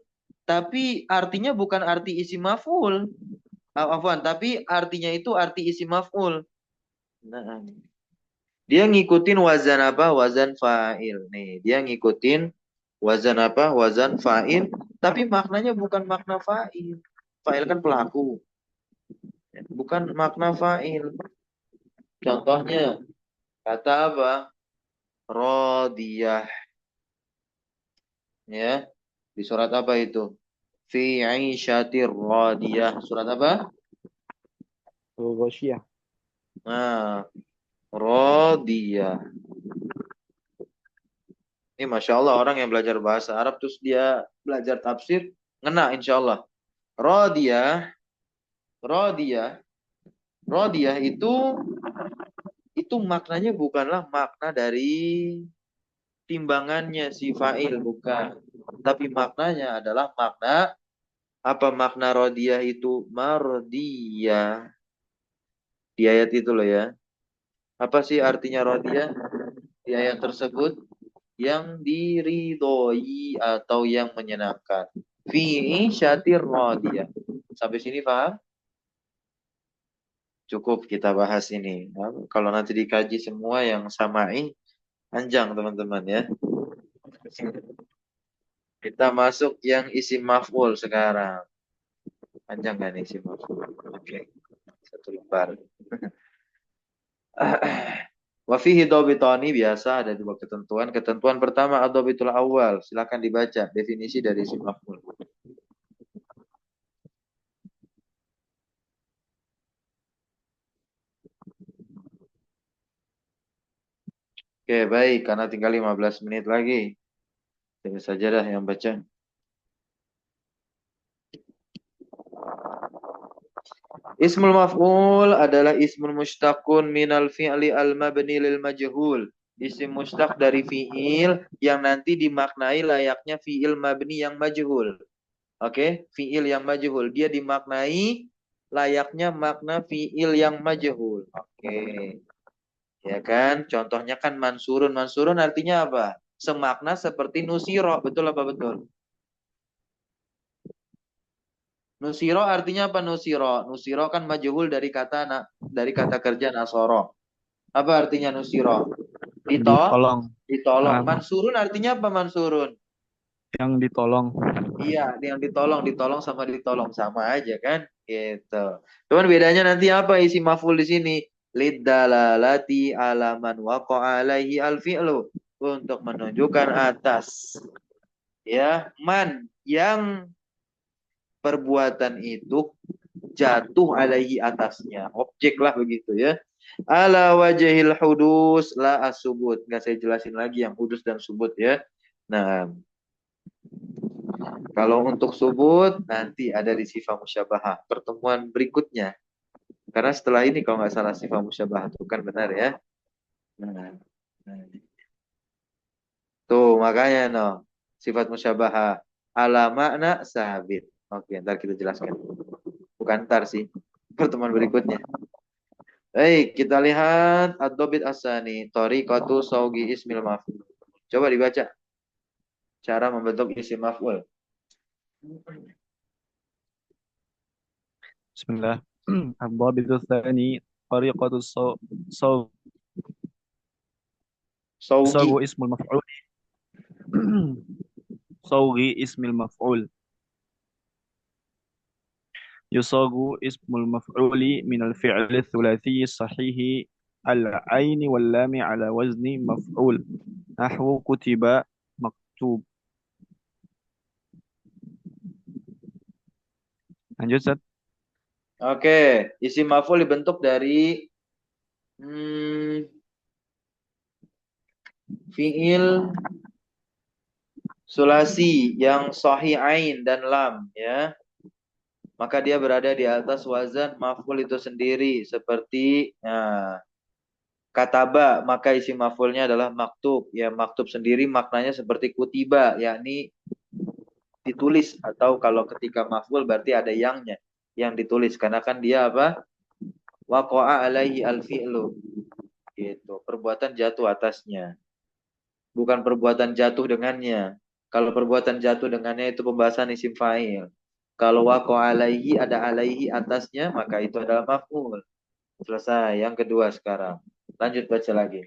tapi artinya bukan arti isim maf'ul. Afwan, tapi artinya itu arti isim maf'ul. Nah, dia ngikutin wazan apa? Wazan fa'il. Nih, dia ngikutin wazan apa? Wazan fa'il, tapi maknanya bukan makna fa'il. Fa'il kan pelaku, bukan makna fa'il. Contohnya, kata apa? Radiyah. Ya, di surat apa itu? Fi 'aisyatir radiyah. Surat apa? Ghasyiyah. Nah, radiyah. Ini Masya Allah orang yang belajar bahasa Arab terus dia belajar tafsir, ngena insya Allah. Radiyah, radiyah, radiyah itu maknanya bukanlah makna dari timbangannya si fa'il, bukan. Tapi maknanya adalah makna, apa makna radiyah itu? Mardiyah. Di ayat itu loh ya. Apa sih artinya radiyah? Di ayat tersebut yang diridhoi atau yang menyenangkan. Fi'i syatir radiyah. Sampai sini paham? Cukup kita bahas ini. Nah, kalau nanti dikaji semua yang samai, panjang teman-teman ya. Kita masuk yang isim maf'ul sekarang. Panjang kan isim maf'ul? Oke. Satu lembar. Wa fihi dhabitani, biasa ada dua ketentuan. Ketentuan pertama ad-dhabitul awal. Silakan dibaca definisi dari isim maf'ul. Oke, baik. Karena tinggal 15 menit lagi. Saya saja dah yang baca. Ismul maf'ul adalah ismul mustaqun minal fi'li al-mabni lil majhul. Isim mustaq dari fi'il yang nanti dimaknai layaknya fi'il mabni yang majhul. Oke, fi'il yang majhul. Dia dimaknai layaknya makna fi'il yang majhul. Oke. Ya kan? Contohnya kan mansurun. Mansurun artinya apa? Semakna seperti nusiro. Betul apa betul? Nusiro artinya apa nusiro? Nusiro kan majhul dari kata kerja nasoro. Apa artinya nusiro? Ditolong. Ditolong. Ah, Mansurun artinya apa mansurun? yang ditolong. Iya, yang ditolong, ditolong sama ditolong sama aja kan? Gitu. Cuman bedanya nanti apa isi maf'ul di sini? Liddalalati alaman waqa'a alaihi al-fi'lu. Untuk menunjukkan atas ya man yang perbuatan itu jatuh alaihi atasnya. Objek lah begitu ya. Ala wajahil hudus la asubut. Nggak saya jelasin lagi yang hudus dan subut ya. Nah, kalau untuk subut nanti ada di sifat musyabahah pertemuan berikutnya. Karena setelah ini kalau nggak salah sifat musyabahah itu kan benar ya. Nah, nah. Tuh makanya no sifat musyabahah ala makna sabit. Oke, ntar kita jelaskan. Bukan ntar sih, pertemuan berikutnya. Baik, kita lihat ad-dhabit as-sani, tariqatu saugi ismil maf'ul. Coba dibaca cara membentuk isim maf'ul. Bismillah. Ad-dhabitu tsani tariqatu saw Saugi. sawu ismul maf'ul. Sawgi ismil maf'ul. Yusagu ismul maf'uli minal fi'li thulathi sahihi al-aini wal lami ala wazni maf'ul. Nahwu kutiba maktub. Lanjut, Sat. Oke, isim maf'ul dibentuk dari fiil sulasi yang sahih ain dan lam ya. Maka dia berada di atas wazan maf'ul itu sendiri seperti kataba, maka isi maf'ulnya adalah maktub. Ya, maktub sendiri maknanya seperti kutiba, yakni ditulis, atau kalau ketika maf'ul berarti ada yangnya, yang ditulis karena kan dia apa? Waqa'a alaihi al-fi'lu. Gitu. Perbuatan jatuh atasnya. Bukan perbuatan jatuh dengannya. Kalau perbuatan jatuh dengannya itu pembahasan isim fa'il. Kalau waqa'a alaihi ada alaihi atasnya maka itu adalah maf'ul. Selesai. Yang kedua sekarang. Lanjut baca lagi.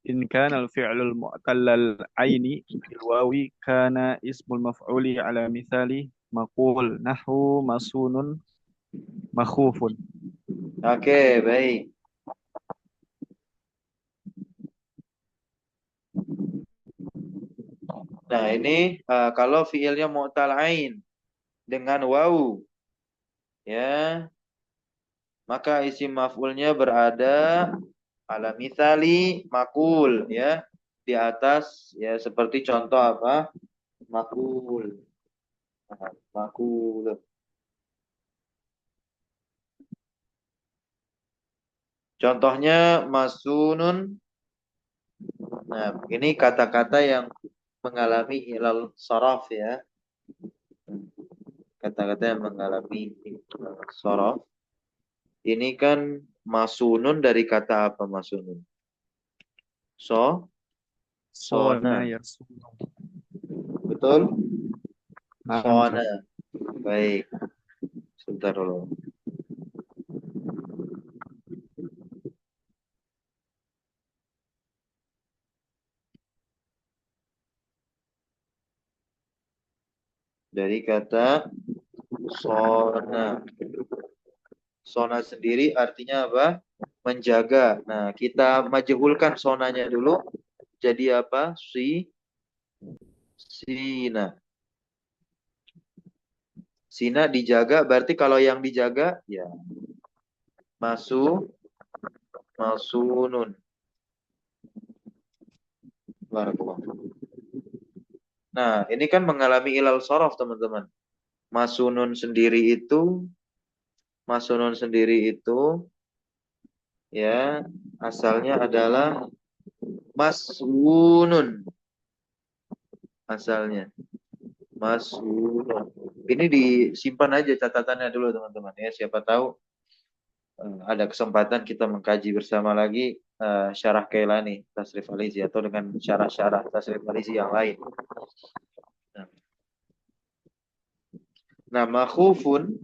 إن كان الفعل المعتل العين بالواو كان اسم المفعول على مثال مقول نحو مصون مخوف. Oke, baik. Nah, ini kalau fiilnya mu'tal ain dengan wawu ya, maka isim maf'ulnya berada ala misali makul ya, di atas ya seperti contoh apa? Makul. Nah, makul. Contohnya masunun. Nah, ini kata-kata yang mengalami ilal saraf ya. Kata-kata yang mengalami ilal saraf. Ini kan masunun dari kata apa masunun? So, صون sona. يصون. Betul? نعم Sona. Ustaz. Baik. Sebentar dulu. Dari kata sona. Sona sendiri artinya apa? Menjaga. Nah, kita majhulkan sonanya dulu. Jadi apa? Sina. Sina dijaga, berarti kalau yang dijaga, ya masunun. Barakallahu. Nah, ini kan mengalami ilal sorof, teman-teman. Masunun sendiri itu, masunun sendiri itu, ya, asalnya adalah masunun. Asalnya, masunun. Ini disimpan aja catatannya dulu, teman-teman. Ya, siapa tahu ada kesempatan kita mengkaji bersama lagi syarah Kailani, Tasrif Alizi, atau dengan syarah-syarah Tasrif Alizi yang lain. Nah, makhufun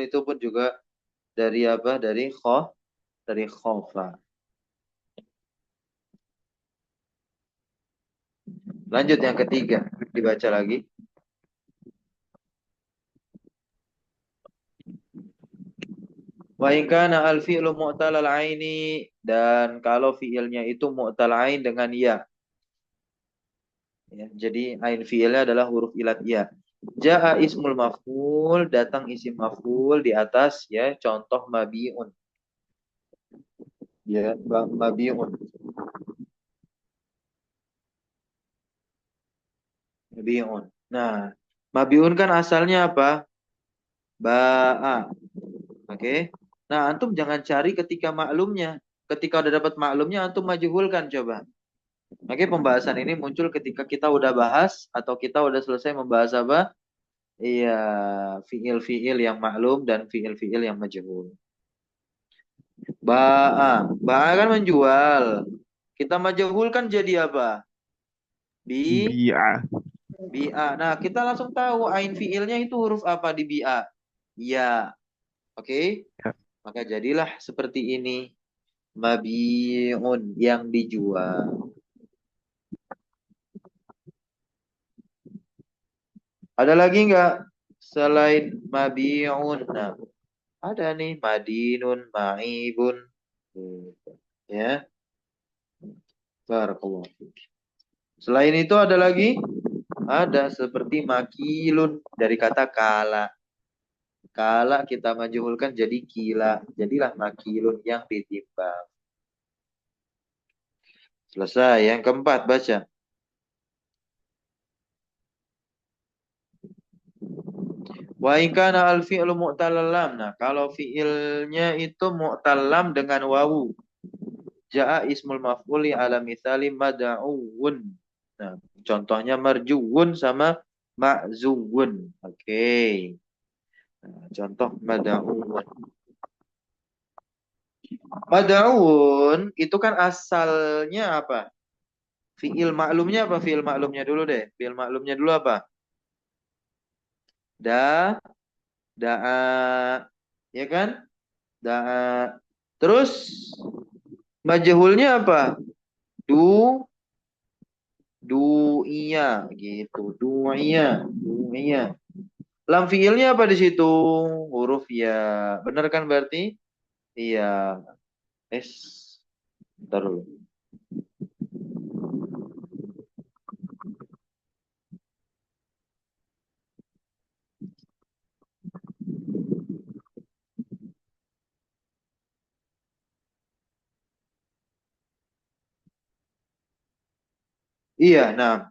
itu pun juga dari apa? Dari khofa. Lanjut yang ketiga, dibaca lagi. Wa in kana al fi'lu mu'talal aini, dan kalau fi'ilnya itu mu'tal ain dengan ya. Ya, jadi ain fi'ilnya adalah huruf ilat ya. Ja'a ismul maf'ul, datang isim maf'ul di atas ya, contoh mabi'un. Ya, mabi'un. Mabi'un. Nah, mabi'un kan asalnya apa? Ba'a. Oke. Nah, antum jangan cari ketika maklumnya. Ketika udah dapat maklumnya, antum majhulkan coba. Oke, pembahasan ini muncul ketika kita udah bahas atau kita udah selesai membahas apa? Iya, fiil-fiil yang maklum dan fiil-fiil yang majhul. Ba'a kan menjual. Kita majhulkan jadi apa? Bi, Bi'a. bi'a. Nah, kita langsung tahu ain fiilnya itu huruf apa di bi'a. Ya, oke. Ya. Maka jadilah seperti ini. Mabi'un yang dijual. Ada lagi nggak selain mabi'un? Nah, ada nih madinun, ma'ibun. Gitu. Ya, barakallahu fiik. Selain itu ada lagi? Ada seperti makilun dari kata kala. Kala kita majhulkan jadi kila. Jadilah makilun yang ditimbang. Selesai. Yang keempat baca. Wa in kana al fi'lu mu'talal lam. Nah, kalau fi'ilnya itu mu'tal lam dengan wawu. Ja'a ismul maf'uli ala mithali mad'uun. Nah, contohnya marjuun sama Ma'zuwun. Oke. Nah, contoh mad'uun. Mad'uun itu kan asalnya apa? Fi'il maklumnya apa? Fi'il maklumnya dulu deh. Fi'il maklumnya dulu apa? Da, da'a. Ya kan? Da'a. Terus majhulnya apa? Du, du'iya gitu. Du'iya, du'iya. Lam fiilnya apa di situ? Huruf ya. Benar kan berarti? Iya. Es. Bentar dulu. Iya, nah.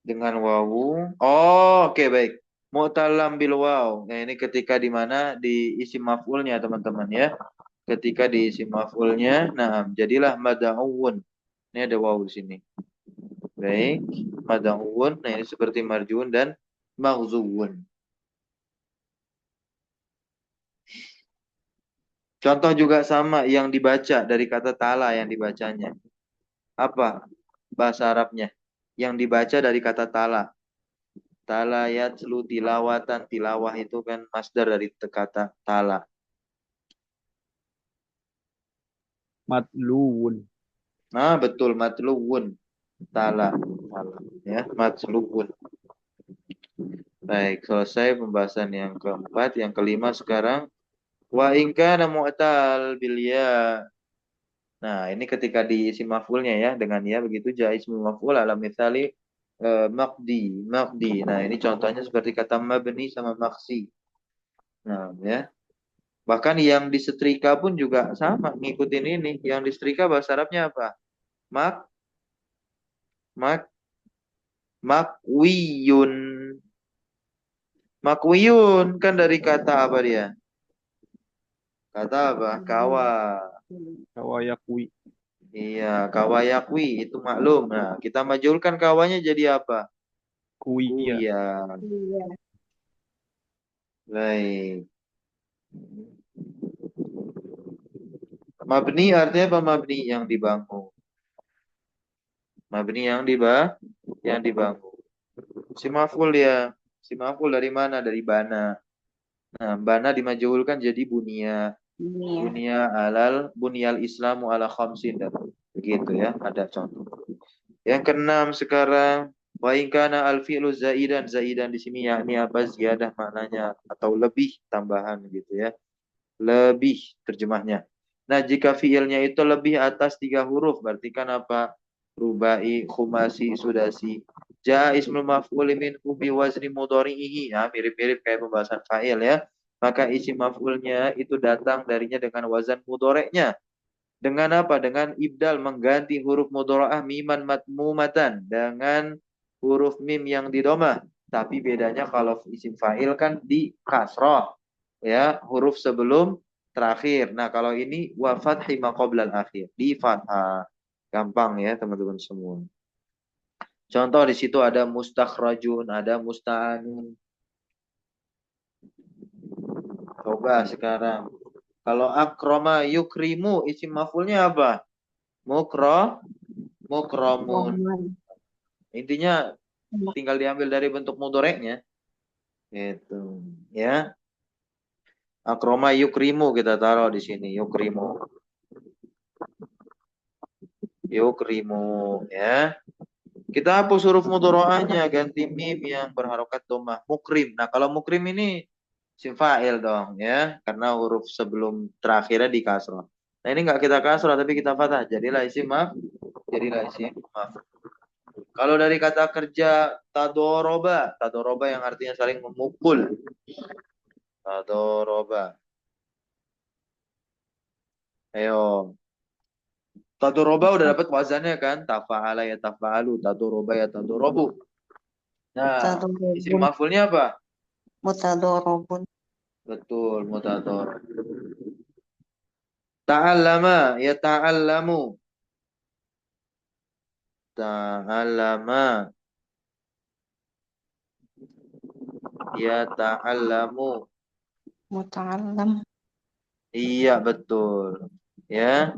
Dengan wawu. Oh, oke baik. Mu'talam bil waw. Nah, ini ketika di mana di isim maf'ulnya teman-teman ya. Ketika di isim maf'ulnya, nah jadilah mad'uun. Ini ada wawu di sini. Baik, mad'uun. Nah, ini seperti marjuun dan maghzuun. Contoh juga sama yang dibaca dari kata tala yang dibacanya. Apa bahasa Arabnya? Yang dibaca dari kata tala. Tala yatslu tilawatan. Tilawah itu kan masdar dari kata tala. Matluun. Nah, betul matluwun. Tala. Tala. Ya, matluwun. Baik, selesai pembahasan yang keempat. Yang kelima sekarang. Wa in kana mu'tal bil ya. Nah, ini ketika di isim maf'ulnya ya dengan ya begitu ismul maf'ul ala mithali maqdi, maqdi. Nah, ini contohnya seperti kata mabni sama maksi. Nah, ya. Bahkan yang disetrika pun juga sama ngikutin ini. Yang disetrika bahasa Arabnya apa? Mak, mak, makwiyun. Makwiyun kan dari kata apa dia? Kata apa? Kawa. Kawayakwi. Iya, kawayakwi itu maklum. Nah, kita majulkan kawanya jadi apa? Kuwiya. Kuya. Iya. Baik. Mabni artinya apa mabni yang dibangun? Mabni yang dibangun. Si maf'ul ya. Si maf'ul dari mana? Dari bana. Nah, bana dimajhulkan jadi bunia. Iya. Bunyal Islamu ala khamsin dan begitu ya. Ada contoh. Yang keenam sekarang wa in kana al fi'lu zaidan. Zaidan di sini yakni apa? Ziyadah maknanya atau lebih tambahan gitu ya. Lebih terjemahnya. Nah, jika fiilnya itu lebih atas 3 huruf, berarti kan apa? Rubai, khumasi, sudasi. Ja ismul maf'ul minhu bi wazni mudhari'ihi. Ya, mirip-mirip kayak pembahasan fa'il ya. Maka isim maf'ulnya itu datang darinya dengan wazan mudhari'nya. Dengan apa? Dengan ibdal mengganti huruf mudhara'ah miman matmumatan dengan huruf mim yang didomah. Tapi bedanya kalau isim fa'il kan di kasroh ya, huruf sebelum terakhir. Nah, kalau ini wa fathi ma qoblal akhir, di fathah. Gampang ya, teman-teman semua. Contoh di situ ada mustakhrajun, ada musta'anun. Coba sekarang. Kalau akroma yukrimu, isim maf'ulnya apa? Mukro, mukromun. Roman. Intinya tinggal diambil dari bentuk mudoreknya. Gitu. Ya. Akroma yukrimu kita taruh di sini. Yukrimu. Yukrimu. Ya. Kita hapus huruf mudharaahnya, ganti mim yang berharokat dhammah. Mukrim. Nah, kalau mukrim ini isim fa'il dong ya, karena huruf sebelum terakhirnya di kasrah. Nah, ini enggak kita kasrah tapi kita fathah. Jadilah isim maf. Jadilah isim maf. Kalau dari kata kerja tadoroba, tadoroba yang artinya saling memukul. Tadoroba. Ayo. Tadoroba udah dapat wazannya kan? Tafa'ala ya tafa'alu, tadoroba ya tadorobu. Nah, isim Mutadorobun. maf'ulnya apa? Mutadorobun. Betul, mutator. Ta'allama, ya ta'allamu. Ta'allama, ya ta'allamu. Muta'allam. Iya, betul. Ya,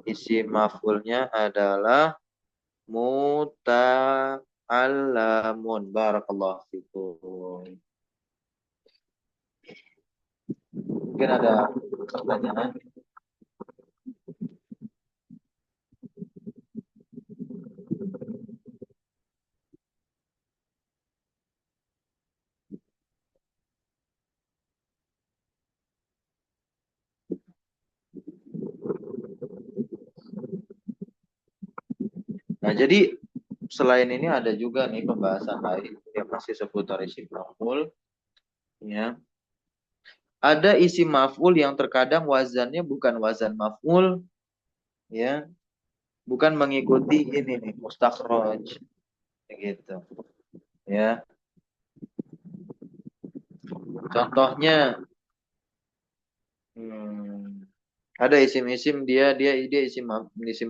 isim maf'ulnya adalah muta'allamun. Barakallahu fikum. Mungkin ada pertanyaan? Nah, jadi selain ini ada juga nih pembahasan lain yang masih seputar isim maf'ul. Ya. Ada isim maf'ul yang terkadang wazannya bukan wazan maf'ul, ya, bukan mengikuti ini nih mustakhraj, gitu. Ya. Contohnya, ada isim-isim dia isim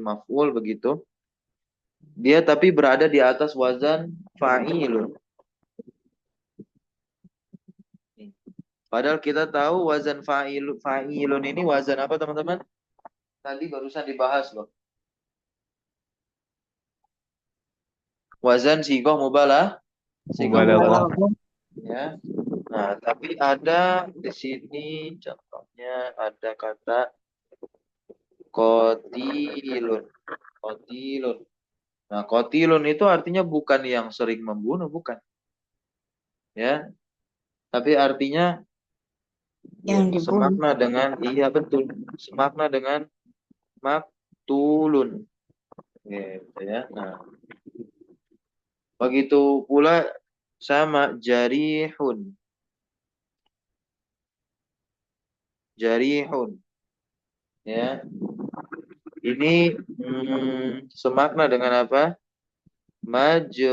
maf'ul begitu. Dia tapi berada di atas wazan fa'ilun. Padahal kita tahu wazan fa'ilun ini wazan apa, teman-teman? Tadi barusan dibahas loh. Wazan sigoh mubalah. Sigoh Mubalaghah. mubalah. Ya. Nah, tapi ada di sini contohnya ada kata qatilun. Qatilun. Nah, qatilun itu artinya bukan yang sering membunuh, bukan. Ya, tapi artinya Yang dibunuh. semakna dengan, iya betul, semakna dengan maktulun. Gitu ya. Nah, begitu pula sama jarihun. Jarihun. Ya. Ini semakna dengan apa? Majruhun.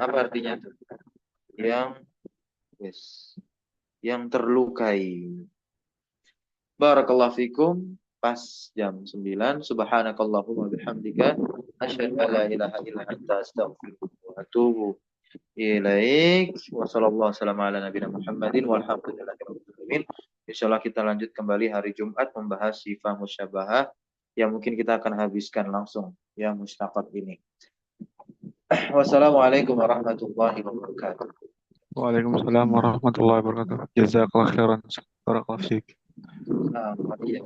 Apa artinya tuh? Yang yes, yang terlukai. Barakallahu fikum. Pas jam 9. Subhanakallahumma bihamdika asyhadu an la ilaha illa anta astaghfiruka wa atubu ilaik. Wa sallallahu wasallam ala nabiyina Muhammadin walhamdulillahi rabbil alamin. Insyaallah kita lanjut kembali hari Jumat membahas sifat musyabahah yang mungkin kita akan habiskan langsung yang mustaqab ini. Wassalamualaikum warahmatullahi wabarakatuh. Waalaikumsalam warahmatullahi wabarakatuh. Jazakallah khairan. Barakallahu fiik. Nah, iya,